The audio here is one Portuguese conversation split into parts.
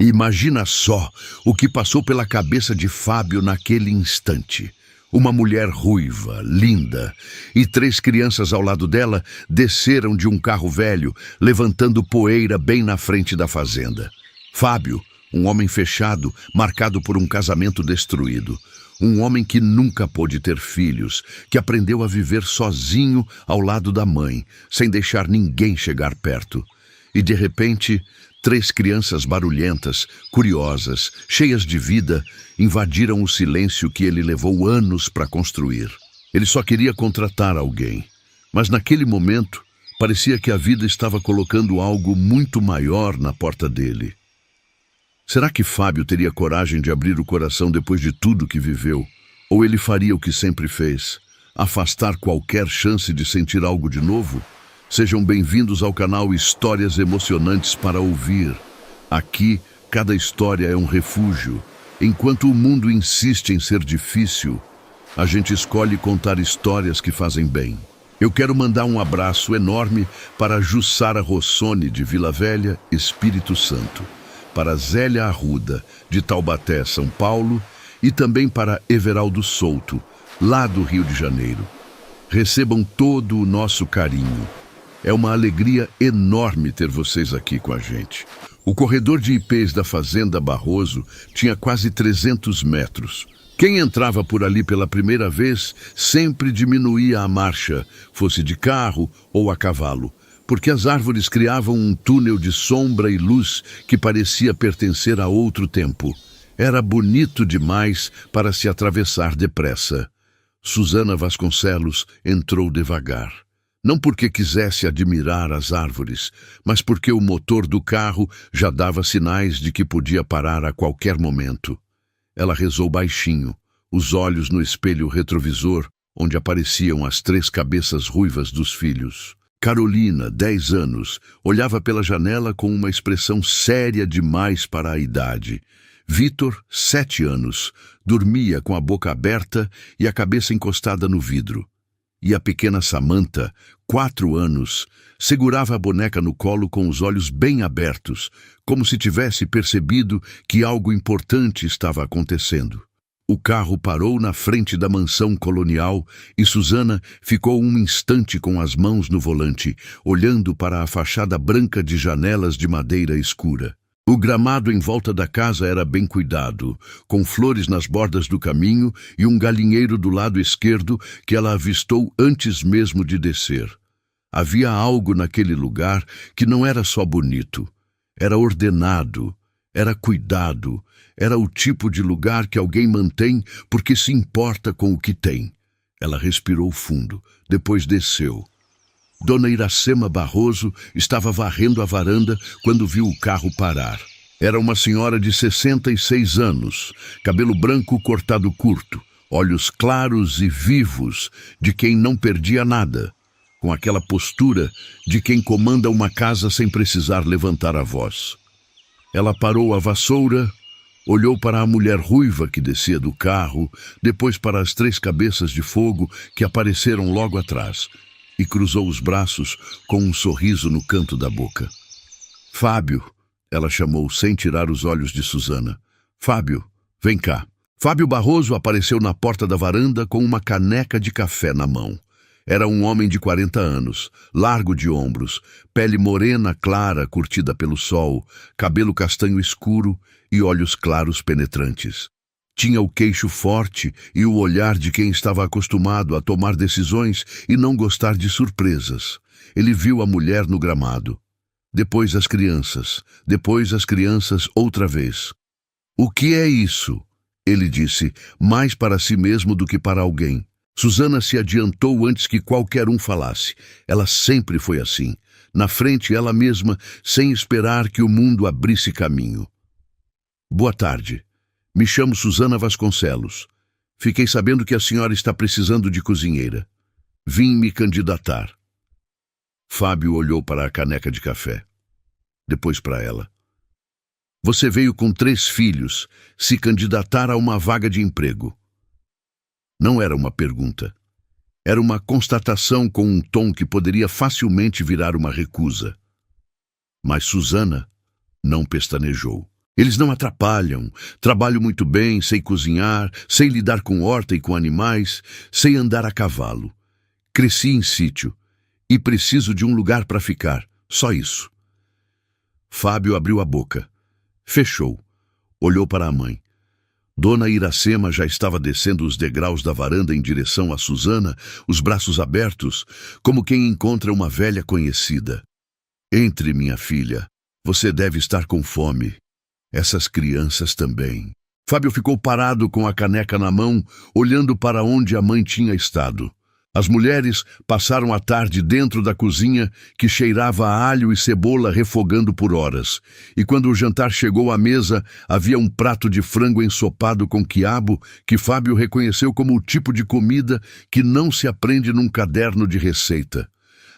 Imagina só o que passou pela cabeça de Fábio naquele instante. Uma mulher ruiva, linda, e 3 crianças ao lado dela desceram de um carro velho, levantando poeira bem na frente da fazenda. Fábio, um homem fechado, marcado por um casamento destruído. Um homem que nunca pôde ter filhos, que aprendeu a viver sozinho ao lado da mãe, sem deixar ninguém chegar perto. E de repente, 3 crianças barulhentas, curiosas, cheias de vida, invadiram o silêncio que ele levou anos para construir. Ele só queria contratar alguém, mas naquele momento, parecia que a vida estava colocando algo muito maior na porta dele. Será que Fábio teria coragem de abrir o coração depois de tudo que viveu? Ou ele faria o que sempre fez, afastar qualquer chance de sentir algo de novo? Sejam bem-vindos ao canal Histórias Emocionantes para Ouvir. Aqui, cada história é um refúgio. Enquanto o mundo insiste em ser difícil, a gente escolhe contar histórias que fazem bem. Eu quero mandar um abraço enorme para Jussara Rossoni, de Vila Velha, Espírito Santo, para Zélia Arruda, de Taubaté, São Paulo, e também para Everaldo Souto, lá do Rio de Janeiro. Recebam todo o nosso carinho. É uma alegria enorme ter vocês aqui com a gente. O corredor de ipês da Fazenda Barroso tinha quase 300 metros. Quem entrava por ali pela primeira vez sempre diminuía a marcha, fosse de carro ou a cavalo, porque as árvores criavam um túnel de sombra e luz que parecia pertencer a outro tempo. Era bonito demais para se atravessar depressa. Susana Vasconcelos entrou devagar. Não porque quisesse admirar as árvores, mas porque o motor do carro já dava sinais de que podia parar a qualquer momento. Ela rezou baixinho, os olhos no espelho retrovisor, onde apareciam as 3 cabeças ruivas dos filhos. Carolina, 10 anos, olhava pela janela com uma expressão séria demais para a idade. Vitor, 7 anos, dormia com a boca aberta e a cabeça encostada no vidro. E a pequena Samantha, 4 anos, segurava a boneca no colo com os olhos bem abertos, como se tivesse percebido que algo importante estava acontecendo. O carro parou na frente da mansão colonial e Susana ficou um instante com as mãos no volante, olhando para a fachada branca de janelas de madeira escura. O gramado em volta da casa era bem cuidado, com flores nas bordas do caminho e um galinheiro do lado esquerdo que ela avistou antes mesmo de descer. Havia algo naquele lugar que não era só bonito, era ordenado, era cuidado, era o tipo de lugar que alguém mantém porque se importa com o que tem. Ela respirou fundo, depois desceu. Dona Iracema Barroso estava varrendo a varanda quando viu o carro parar. Era uma senhora de 66 anos, cabelo branco cortado curto, olhos claros e vivos de quem não perdia nada, com aquela postura de quem comanda uma casa sem precisar levantar a voz. Ela parou a vassoura, olhou para a mulher ruiva que descia do carro, depois para as 3 cabeças de fogo que apareceram logo atrás, e cruzou os braços com um sorriso no canto da boca. Fábio, ela chamou sem tirar os olhos de Susana. Fábio, vem cá. Fábio Barroso apareceu na porta da varanda com uma caneca de café na mão. Era um homem de 40 anos, largo de ombros, pele morena clara curtida pelo sol, cabelo castanho escuro e olhos claros penetrantes. Tinha o queixo forte e o olhar de quem estava acostumado a tomar decisões e não gostar de surpresas. Ele viu a mulher no gramado. Depois as crianças outra vez. O que é isso? Ele disse, mais para si mesmo do que para alguém. Susana se adiantou antes que qualquer um falasse. Ela sempre foi assim, na frente ela mesma, sem esperar que o mundo abrisse caminho. Boa tarde. Me chamo Susana Vasconcelos. Fiquei sabendo que a senhora está precisando de cozinheira. Vim me candidatar. Fábio olhou para a caneca de café. Depois para ela. Você veio com 3 filhos se candidatar a uma vaga de emprego. Não era uma pergunta. Era uma constatação com um tom que poderia facilmente virar uma recusa. Mas Susana não pestanejou. Eles não atrapalham. Trabalho muito bem, sei cozinhar, sei lidar com horta e com animais, sei andar a cavalo. Cresci em sítio e preciso de um lugar para ficar. Só isso. Fábio abriu a boca. Fechou. Olhou para a mãe. Dona Iracema já estava descendo os degraus da varanda em direção a Susana, os braços abertos, como quem encontra uma velha conhecida. Entre, minha filha. Você deve estar com fome. Essas crianças também. Fábio ficou parado com a caneca na mão, olhando para onde a mãe tinha estado. As mulheres passaram a tarde dentro da cozinha, que cheirava a alho e cebola refogando por horas. E quando o jantar chegou à mesa, havia um prato de frango ensopado com quiabo, que Fábio reconheceu como o tipo de comida que não se aprende num caderno de receita.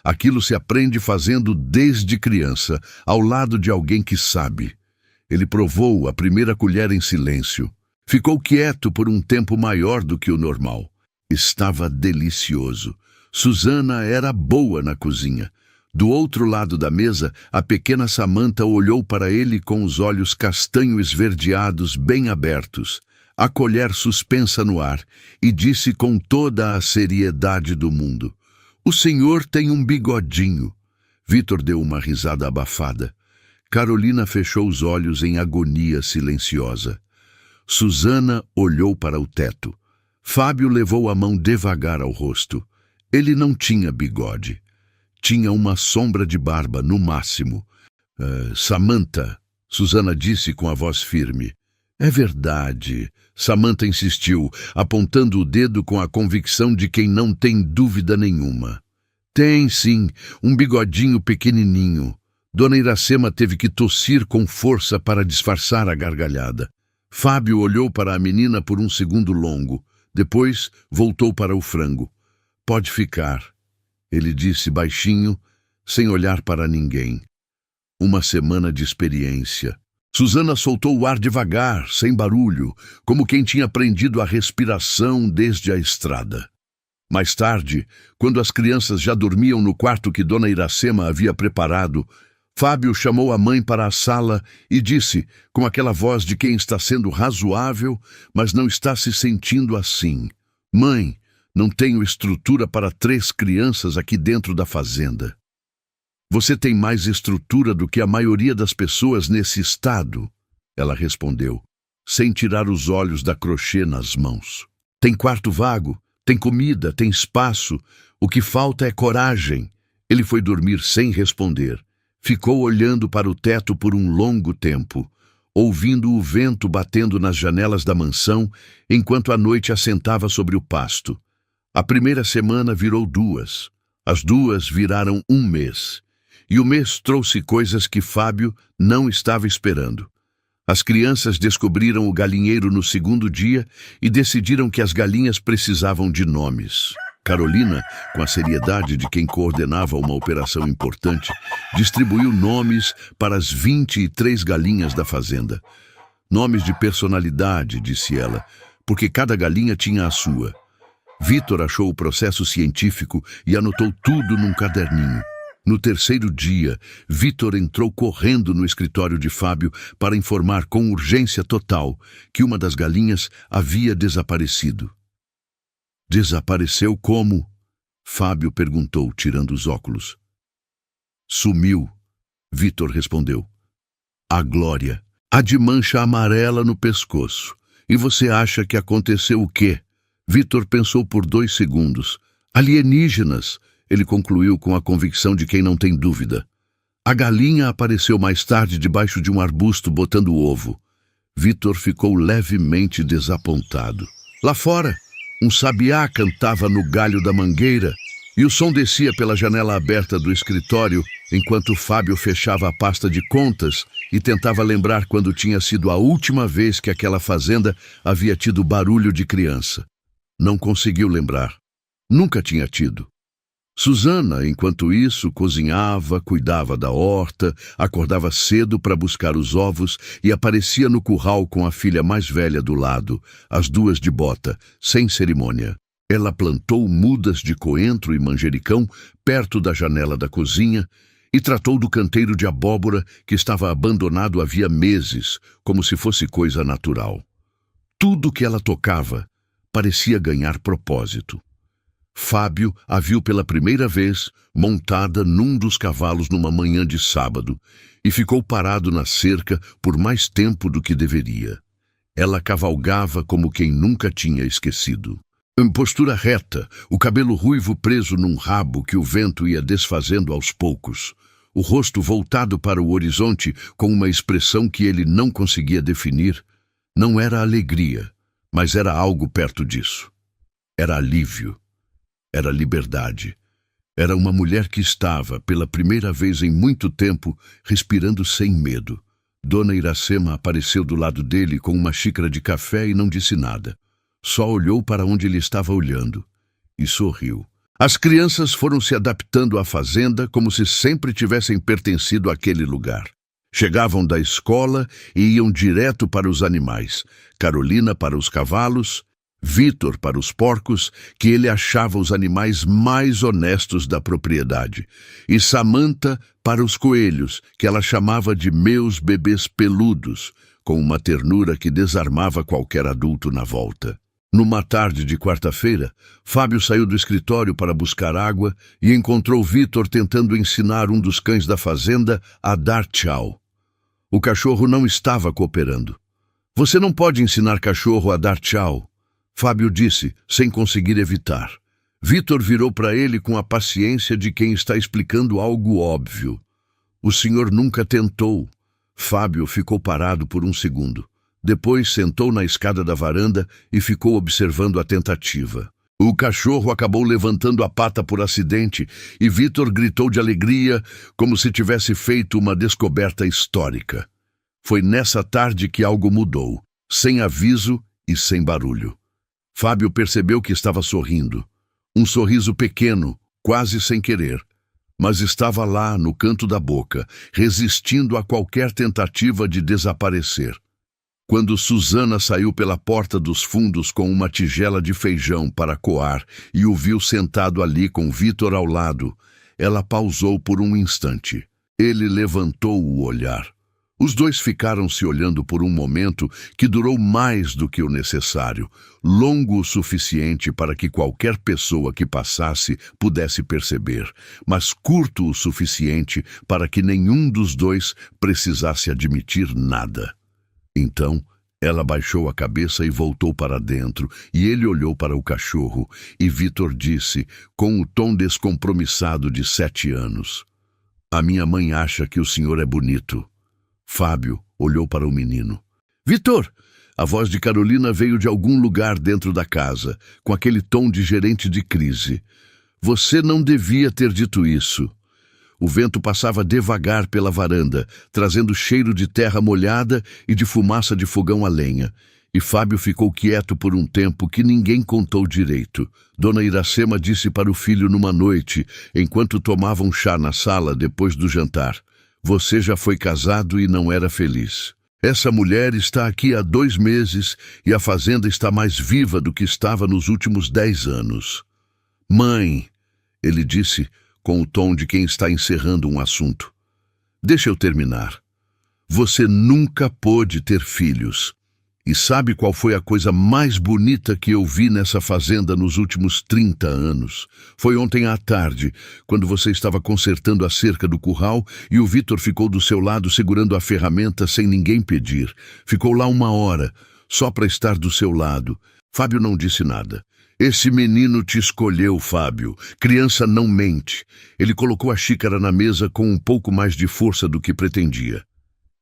Aquilo se aprende fazendo desde criança, ao lado de alguém que sabe. Ele provou a primeira colher em silêncio. Ficou quieto por um tempo maior do que o normal. Estava delicioso. Susana era boa na cozinha. Do outro lado da mesa, a pequena Samantha olhou para ele com os olhos castanho esverdeados bem abertos, a colher suspensa no ar, e disse com toda a seriedade do mundo: "O senhor tem um bigodinho." Vitor deu uma risada abafada. Carolina fechou os olhos em agonia silenciosa. Susana olhou para o teto. Fábio levou a mão devagar ao rosto. Ele não tinha bigode. Tinha uma sombra de barba, no máximo. Samantha, Susana disse com a voz firme. É verdade, Samantha insistiu, apontando o dedo com a convicção de quem não tem dúvida nenhuma. Tem, sim, um bigodinho pequenininho. Dona Iracema teve que tossir com força para disfarçar a gargalhada. Fábio olhou para a menina por um segundo longo. Depois voltou para o frango. Pode ficar, ele disse baixinho, sem olhar para ninguém. Uma semana de experiência. Susana soltou o ar devagar, sem barulho, como quem tinha aprendido a respiração desde a estrada. Mais tarde, quando as crianças já dormiam no quarto que Dona Iracema havia preparado, Fábio chamou a mãe para a sala e disse, com aquela voz de quem está sendo razoável, mas não está se sentindo assim: Mãe, não tenho estrutura para 3 crianças aqui dentro da fazenda. Você tem mais estrutura do que a maioria das pessoas nesse estado, ela respondeu, sem tirar os olhos da crochê nas mãos. Tem quarto vago, tem comida, tem espaço, o que falta é coragem. Ele foi dormir sem responder. Ficou olhando para o teto por um longo tempo, ouvindo o vento batendo nas janelas da mansão, enquanto a noite assentava sobre o pasto. A primeira semana virou 2, as 2 viraram 1 mês, e o mês trouxe coisas que Fábio não estava esperando. As crianças descobriram o galinheiro no 2º dia e decidiram que as galinhas precisavam de nomes. Carolina, com a seriedade de quem coordenava uma operação importante, distribuiu nomes para as 23 galinhas da fazenda. Nomes de personalidade, disse ela, porque cada galinha tinha a sua. Vitor achou o processo científico e anotou tudo num caderninho. No 3º dia, Vitor entrou correndo no escritório de Fábio para informar com urgência total que uma das galinhas havia desaparecido. Desapareceu como? Fábio perguntou, tirando os óculos. Sumiu, Vitor respondeu. A Glória. A de mancha amarela no pescoço. E você acha que aconteceu o quê? Vitor pensou por 2 segundos. Alienígenas, ele concluiu com a convicção de quem não tem dúvida. A galinha apareceu mais tarde debaixo de um arbusto botando ovo. Vitor ficou levemente desapontado. Lá fora, um sabiá cantava no galho da mangueira e o som descia pela janela aberta do escritório enquanto Fábio fechava a pasta de contas e tentava lembrar quando tinha sido a última vez que aquela fazenda havia tido barulho de criança. Não conseguiu lembrar. Nunca tinha tido. Susana, enquanto isso, cozinhava, cuidava da horta, acordava cedo para buscar os ovos e aparecia no curral com a filha mais velha do lado, as 2 de bota, sem cerimônia. Ela plantou mudas de coentro e manjericão perto da janela da cozinha e tratou do canteiro de abóbora que estava abandonado havia meses, como se fosse coisa natural. Tudo que ela tocava parecia ganhar propósito. Fábio a viu pela primeira vez montada num dos cavalos numa manhã de sábado e ficou parado na cerca por mais tempo do que deveria. Ela cavalgava como quem nunca tinha esquecido. Em postura reta, o cabelo ruivo preso num rabo que o vento ia desfazendo aos poucos, o rosto voltado para o horizonte com uma expressão que ele não conseguia definir. Não era alegria, mas era algo perto disso. Era alívio. Era liberdade. Era uma mulher que estava, pela primeira vez em muito tempo, respirando sem medo. Dona Iracema apareceu do lado dele com uma xícara de café e não disse nada. Só olhou para onde ele estava olhando e sorriu. As crianças foram se adaptando à fazenda como se sempre tivessem pertencido àquele lugar. Chegavam da escola e iam direto para os animais. Carolina para os cavalos, Vitor para os porcos, que ele achava os animais mais honestos da propriedade, e Samantha para os coelhos, que ela chamava de meus bebês peludos, com uma ternura que desarmava qualquer adulto na volta. Numa tarde de quarta-feira, Fábio saiu do escritório para buscar água e encontrou Vitor tentando ensinar um dos cães da fazenda a dar tchau. O cachorro não estava cooperando. "Você não pode ensinar cachorro a dar tchau", Fábio disse, sem conseguir evitar. Vitor virou para ele com a paciência de quem está explicando algo óbvio. "O senhor nunca tentou." Fábio ficou parado por um segundo. Depois sentou na escada da varanda e ficou observando a tentativa. O cachorro acabou levantando a pata por acidente e Vitor gritou de alegria, como se tivesse feito uma descoberta histórica. Foi nessa tarde que algo mudou, sem aviso e sem barulho. Fábio percebeu que estava sorrindo. Um sorriso pequeno, quase sem querer, mas estava lá no canto da boca, resistindo a qualquer tentativa de desaparecer. Quando Susana saiu pela porta dos fundos com uma tigela de feijão para coar e o viu sentado ali com Vitor ao lado, ela pausou por um instante. Ele levantou o olhar. Os dois ficaram se olhando por um momento que durou mais do que o necessário, longo o suficiente para que qualquer pessoa que passasse pudesse perceber, mas curto o suficiente para que nenhum dos dois precisasse admitir nada. Então, ela baixou a cabeça e voltou para dentro, e ele olhou para o cachorro, e Vitor disse, com o tom descompromissado de 7 anos, "A minha mãe acha que o senhor é bonito." Fábio olhou para o menino. "Vitor!" A voz de Carolina veio de algum lugar dentro da casa, com aquele tom de gerente de crise. "Você não devia ter dito isso." O vento passava devagar pela varanda, trazendo cheiro de terra molhada e de fumaça de fogão a lenha. E Fábio ficou quieto por um tempo que ninguém contou direito. Dona Iracema disse para o filho numa noite, enquanto tomavam chá na sala depois do jantar, "Você já foi casado e não era feliz. Essa mulher está aqui há 2 meses e a fazenda está mais viva do que estava nos últimos 10 anos. "Mãe", ele disse, com o tom de quem está encerrando um assunto, "deixa eu terminar. Você nunca pôde ter filhos. E sabe qual foi a coisa mais bonita que eu vi nessa fazenda nos últimos 30 anos? Foi ontem à tarde, quando você estava consertando a cerca do curral e o Vitor ficou do seu lado segurando a ferramenta sem ninguém pedir. Ficou lá 1 hora, só para estar do seu lado." Fábio não disse nada. "Esse menino te escolheu, Fábio. Criança não mente." Ele colocou a xícara na mesa com um pouco mais de força do que pretendia.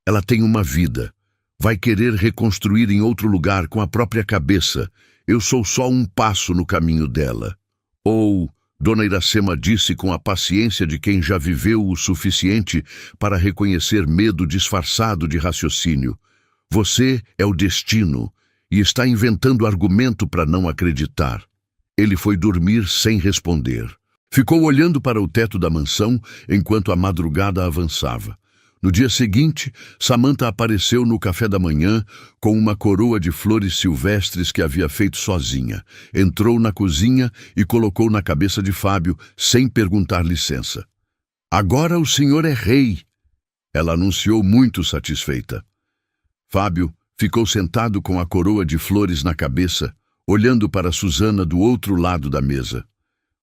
"Ela tem uma vida. Vai querer reconstruir em outro lugar com a própria cabeça. Eu sou só um passo no caminho dela." Ou, Dona Iracema disse com a paciência de quem já viveu o suficiente para reconhecer medo disfarçado de raciocínio, "Você é o destino e está inventando argumento para não acreditar." Ele foi dormir sem responder. Ficou olhando para o teto da mansão enquanto a madrugada avançava. No dia seguinte, Samantha apareceu no café da manhã com uma coroa de flores silvestres que havia feito sozinha. Entrou na cozinha e colocou na cabeça de Fábio sem perguntar licença. Agora o senhor é rei, ela anunciou muito satisfeita. Fábio ficou sentado com a coroa de flores na cabeça, olhando para Susana do outro lado da mesa.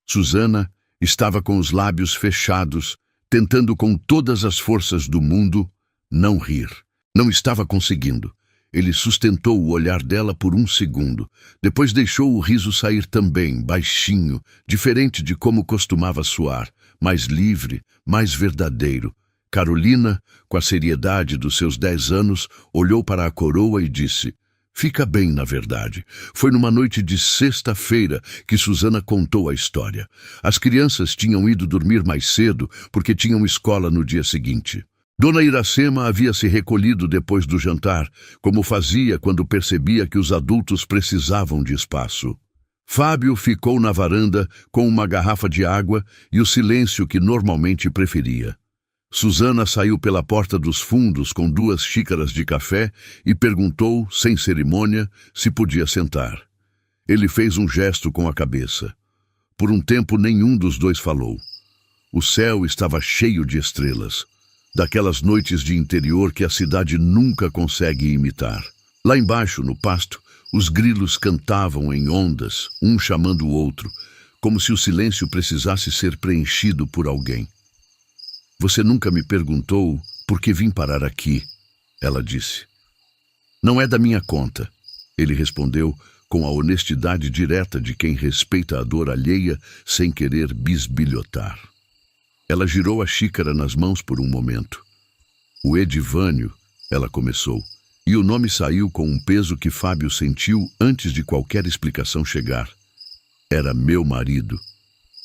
Susana estava com os lábios fechados, tentando com todas as forças do mundo não rir. Não estava conseguindo. Ele sustentou o olhar dela por um segundo. Depois deixou o riso sair também, baixinho, diferente de como costumava soar, mais livre, mais verdadeiro. Carolina, com a seriedade dos seus 10 anos, olhou para a coroa e disse: fica bem, na verdade. Foi numa noite de sexta-feira que Susana contou a história. As crianças tinham ido dormir mais cedo porque tinham escola no dia seguinte. Dona Iracema havia se recolhido depois do jantar, como fazia quando percebia que os adultos precisavam de espaço. Fábio ficou na varanda com uma garrafa de água e o silêncio que normalmente preferia. Susana saiu pela porta dos fundos com 2 xícaras de café e perguntou, sem cerimônia, se podia sentar. Ele fez um gesto com a cabeça. Por um tempo nenhum dos dois falou. O céu estava cheio de estrelas, daquelas noites de interior que a cidade nunca consegue imitar. Lá embaixo, no pasto, os grilos cantavam em ondas, um chamando o outro, como se o silêncio precisasse ser preenchido por alguém. Você nunca me perguntou por que vim parar aqui, ela disse. Não é da minha conta, ele respondeu com a honestidade direta de quem respeita a dor alheia sem querer bisbilhotar. Ela girou a xícara nas mãos por um momento. O Edivânio, ela começou, e o nome saiu com um peso que Fábio sentiu antes de qualquer explicação chegar. Era meu marido.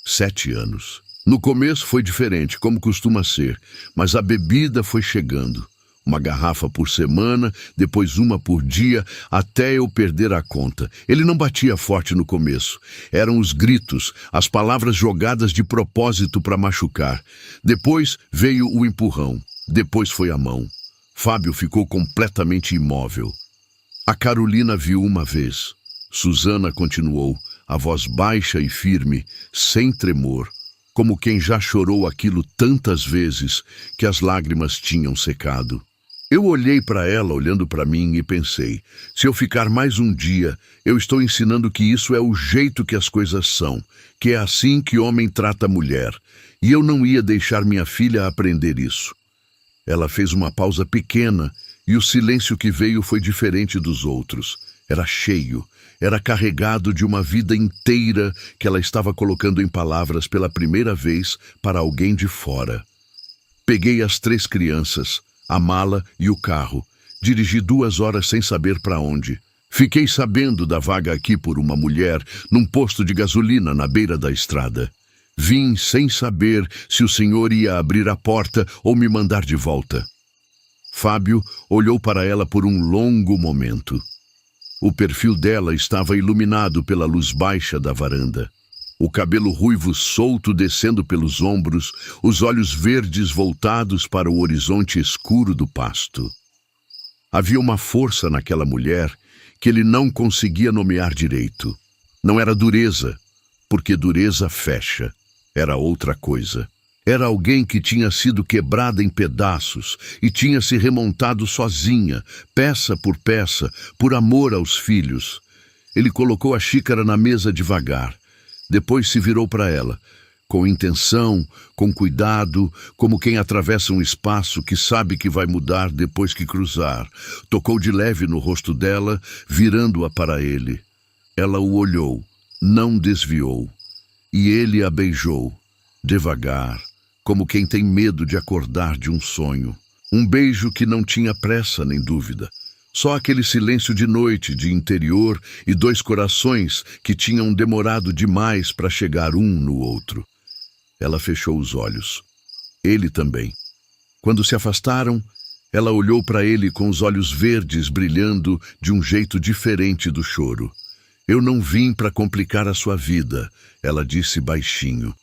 7 anos. No começo foi diferente, como costuma ser, mas a bebida foi chegando. Uma garrafa por semana, depois uma por dia, até eu perder a conta. Ele não batia forte no começo. Eram os gritos, as palavras jogadas de propósito para machucar. Depois veio o empurrão. Depois foi a mão. Fábio ficou completamente imóvel. A Carolina viu uma vez. Susana continuou, a voz baixa e firme, sem tremor, como quem já chorou aquilo tantas vezes que as lágrimas tinham secado. Eu olhei para ela olhando para mim e pensei, se eu ficar mais um dia, eu estou ensinando que isso é o jeito que as coisas são, que é assim que homem trata mulher, e eu não ia deixar minha filha aprender isso. Ela fez uma pausa pequena e o silêncio que veio foi diferente dos outros. Era cheio, era carregado de uma vida inteira que ela estava colocando em palavras pela primeira vez para alguém de fora. Peguei as 3 crianças, a mala e o carro. Dirigi 2 horas sem saber para onde. Fiquei sabendo da vaga aqui por uma mulher num posto de gasolina na beira da estrada. Vim sem saber se o senhor ia abrir a porta ou me mandar de volta. Fábio olhou para ela por um longo momento. O perfil dela estava iluminado pela luz baixa da varanda. O cabelo ruivo solto descendo pelos ombros, os olhos verdes voltados para o horizonte escuro do pasto. Havia uma força naquela mulher que ele não conseguia nomear direito. Não era dureza, porque dureza fecha. Era outra coisa. Era alguém que tinha sido quebrada em pedaços e tinha se remontado sozinha, peça por peça, por amor aos filhos. Ele colocou a xícara na mesa devagar. Depois se virou para ela, com intenção, com cuidado, como quem atravessa um espaço que sabe que vai mudar depois que cruzar. Tocou de leve no rosto dela, virando-a para ele. Ela o olhou, não desviou. E ele a beijou, devagar, como quem tem medo de acordar de um sonho. Um beijo que não tinha pressa nem dúvida. Só aquele silêncio de noite, de interior e 2 corações que tinham demorado demais para chegar um no outro. Ela fechou os olhos. Ele também. Quando se afastaram, ela olhou para ele com os olhos verdes brilhando de um jeito diferente do choro. Eu não vim para complicar a sua vida, ela disse baixinho.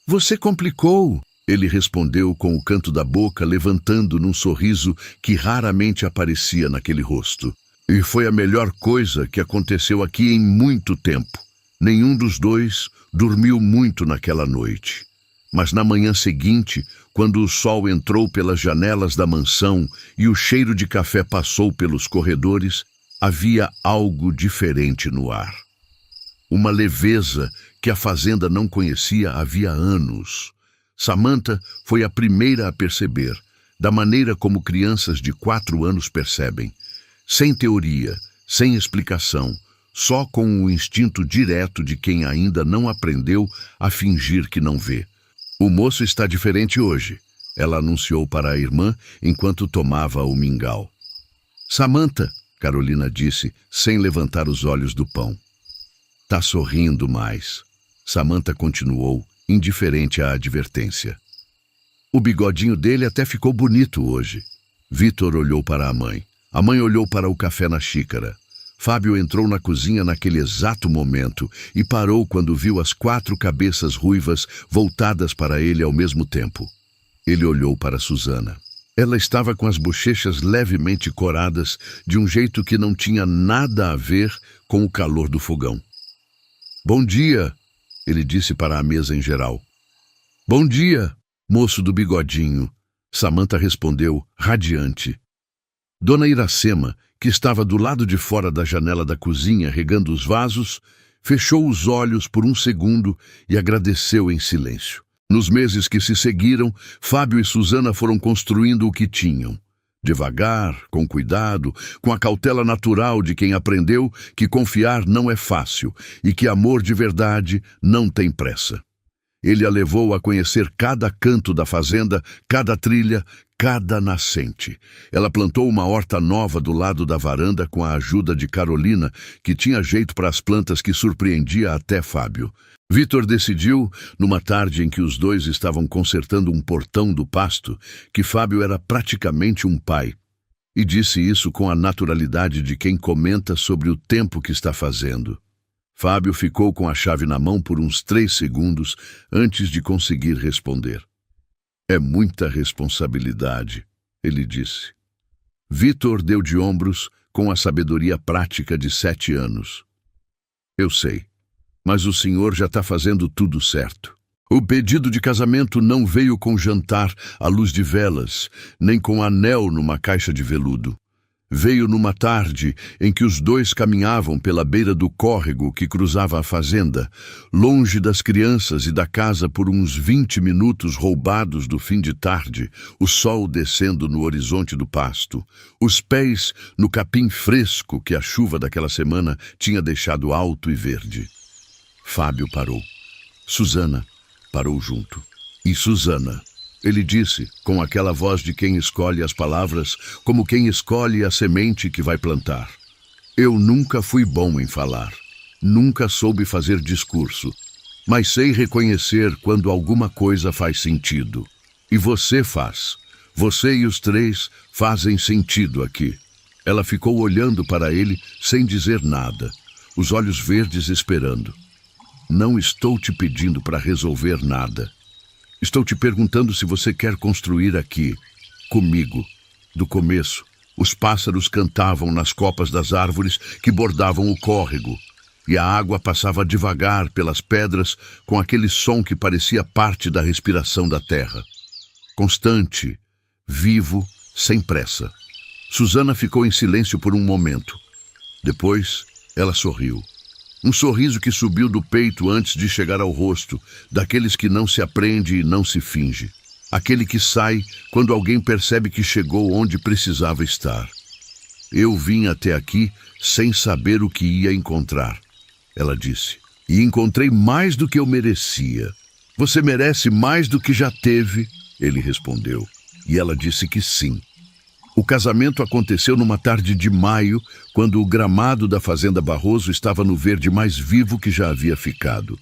Você complicou, ele respondeu com o canto da boca levantando num sorriso que raramente aparecia naquele rosto. E foi a melhor coisa que aconteceu aqui em muito tempo. Nenhum dos dois dormiu muito naquela noite. Mas na manhã seguinte, quando o sol entrou pelas janelas da mansão e o cheiro de café passou pelos corredores, havia algo diferente no ar. Uma leveza que a fazenda não conhecia havia anos. Samantha foi a primeira a perceber, da maneira como crianças de 4 anos percebem, sem teoria, sem explicação, só com o instinto direto de quem ainda não aprendeu a fingir que não vê. "O moço está diferente hoje", ela anunciou para a irmã enquanto tomava o mingau. "Samantha", Carolina disse, sem levantar os olhos do pão. "Tá sorrindo mais", Samantha continuou, indiferente à advertência. "O bigodinho dele até ficou bonito hoje." Vitor olhou para a mãe. A mãe olhou para o café na xícara. Fábio entrou na cozinha naquele exato momento e parou quando viu as 4 cabeças ruivas voltadas para ele ao mesmo tempo. Ele olhou para Susana. Ela estava com as bochechas levemente coradas de um jeito que não tinha nada a ver com o calor do fogão. "Bom dia", ele disse para a mesa em geral. "Bom dia, moço do bigodinho", Samantha respondeu, radiante. Dona Iracema, que estava do lado de fora da janela da cozinha regando os vasos, fechou os olhos por um segundo e agradeceu em silêncio. Nos meses que se seguiram, Fábio e Susana foram construindo o que tinham. Devagar, com cuidado, com a cautela natural de quem aprendeu que confiar não é fácil e que amor de verdade não tem pressa. Ele a levou a conhecer cada canto da fazenda, cada trilha, cada nascente. Ela plantou uma horta nova do lado da varanda com a ajuda de Carolina, que tinha jeito para as plantas que surpreendia até Fábio. Vitor decidiu, numa tarde em que os dois estavam consertando um portão do pasto, que Fábio era praticamente um pai. E disse isso com a naturalidade de quem comenta sobre o tempo que está fazendo. Fábio ficou com a chave na mão por uns 3 segundos antes de conseguir responder. "É muita responsabilidade", ele disse. Vitor deu de ombros com a sabedoria prática de 7 anos. "Eu sei, mas o senhor já está fazendo tudo certo. O pedido de casamento não veio com jantar à luz de velas, nem com anel numa caixa de veludo. Veio numa tarde em que os dois caminhavam pela beira do córrego que cruzava a fazenda, longe das crianças e da casa por uns 20 minutos roubados do fim de tarde, o sol descendo no horizonte do pasto, os pés no capim fresco que a chuva daquela semana tinha deixado alto e verde. Fábio parou. Susana parou junto. "E Susana", ele disse, com aquela voz de quem escolhe as palavras como quem escolhe a semente que vai plantar. "Eu nunca fui bom em falar. Nunca soube fazer discurso. Mas sei reconhecer quando alguma coisa faz sentido. E você faz. Você e os 3 fazem sentido aqui." Ela ficou olhando para ele sem dizer nada, os olhos verdes esperando. "Não estou te pedindo para resolver nada. Estou te perguntando se você quer construir aqui, comigo." Do começo, os pássaros cantavam nas copas das árvores que bordavam o córrego, e a água passava devagar pelas pedras com aquele som que parecia parte da respiração da terra. Constante, vivo, sem pressa. Susana ficou em silêncio por um momento. Depois, ela sorriu. Um sorriso que subiu do peito antes de chegar ao rosto, daqueles que não se aprende e não se finge. Aquele que sai quando alguém percebe que chegou onde precisava estar. "Eu vim até aqui sem saber o que ia encontrar", ela disse. "E encontrei mais do que eu merecia." "Você merece mais do que já teve", ele respondeu. E ela disse que sim. O casamento aconteceu numa tarde de maio, quando o gramado da Fazenda Barroso estava no verde mais vivo que já havia ficado.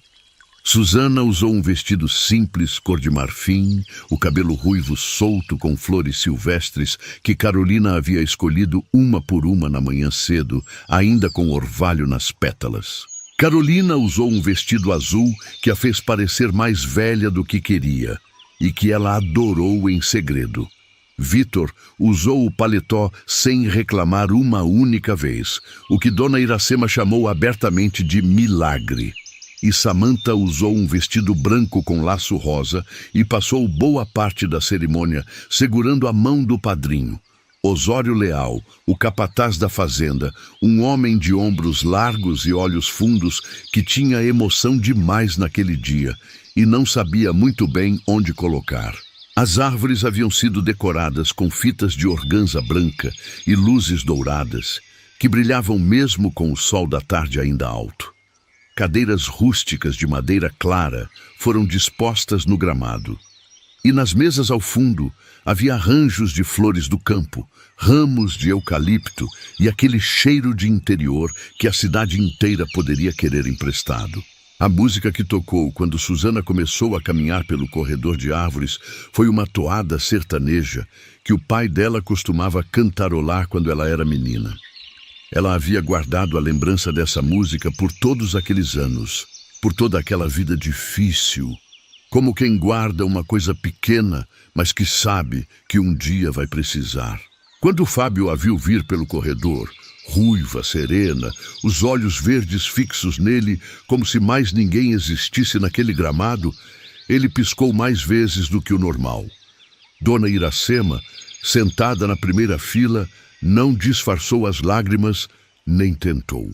Susana usou um vestido simples, cor de marfim, o cabelo ruivo solto com flores silvestres que Carolina havia escolhido uma por uma na manhã cedo, ainda com orvalho nas pétalas. Carolina usou um vestido azul que a fez parecer mais velha do que queria, e que ela adorou em segredo. Vitor usou o paletó sem reclamar uma única vez, o que Dona Iracema chamou abertamente de milagre. e Samantha usou um vestido branco com laço rosa e passou boa parte da cerimônia segurando a mão do padrinho. Osório Leal, o capataz da fazenda, um homem de ombros largos e olhos fundos que tinha emoção demais naquele dia e não sabia muito bem onde colocar. As árvores haviam sido decoradas com fitas de organza branca e luzes douradas, que brilhavam mesmo com o sol da tarde ainda alto. Cadeiras rústicas de madeira clara foram dispostas no gramado. E nas mesas ao fundo havia arranjos de flores do campo, ramos de eucalipto e aquele cheiro de interior que a cidade inteira poderia querer emprestado. A música que tocou quando Susana começou a caminhar pelo corredor de árvores foi uma toada sertaneja que o pai dela costumava cantarolar quando ela era menina. Ela havia guardado a lembrança dessa música por todos aqueles anos, por toda aquela vida difícil, como quem guarda uma coisa pequena, mas que sabe que um dia vai precisar. Quando Fábio a viu vir pelo corredor, ruiva, serena, os olhos verdes fixos nele, como se mais ninguém existisse naquele gramado, ele piscou mais vezes do que o normal. Dona Iracema, sentada na primeira fila, não disfarçou as lágrimas, nem tentou.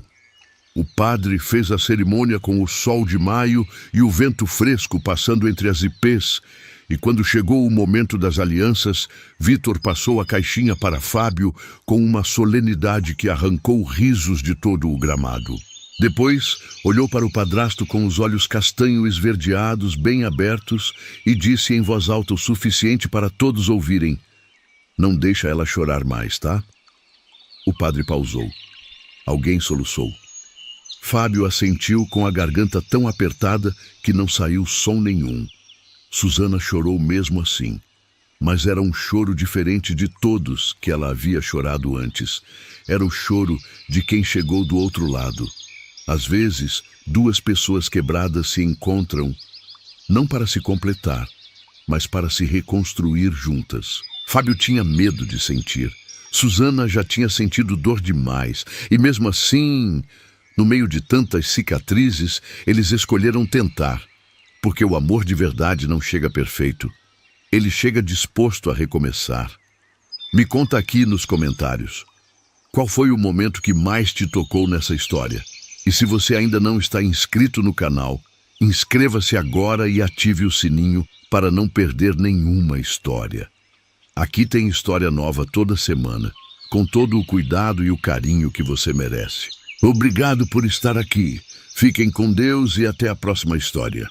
O padre fez a cerimônia com o sol de maio e o vento fresco passando entre as ipês, e quando chegou o momento das alianças, Vítor passou a caixinha para Fábio com uma solenidade que arrancou risos de todo o gramado. Depois, olhou para o padrasto com os olhos castanho esverdeados, bem abertos, e disse em voz alta o suficiente para todos ouvirem: "Não deixa ela chorar mais, tá?" O padre pausou. Alguém soluçou. Fábio assentiu com a garganta tão apertada que não saiu som nenhum. Susana chorou mesmo assim, mas era um choro diferente de todos que ela havia chorado antes. Era o choro de quem chegou do outro lado. Às vezes, duas pessoas quebradas se encontram, não para se completar, mas para se reconstruir juntas. Fábio tinha medo de sentir. Susana já tinha sentido dor demais, e mesmo assim, no meio de tantas cicatrizes, eles escolheram tentar, porque o amor de verdade não chega perfeito. Ele chega disposto a recomeçar. Me conta aqui nos comentários. Qual foi o momento que mais te tocou nessa história? E se você ainda não está inscrito no canal, inscreva-se agora e ative o sininho para não perder nenhuma história. Aqui tem história nova toda semana, com todo o cuidado e o carinho que você merece. Obrigado por estar aqui. Fiquem com Deus e até a próxima história.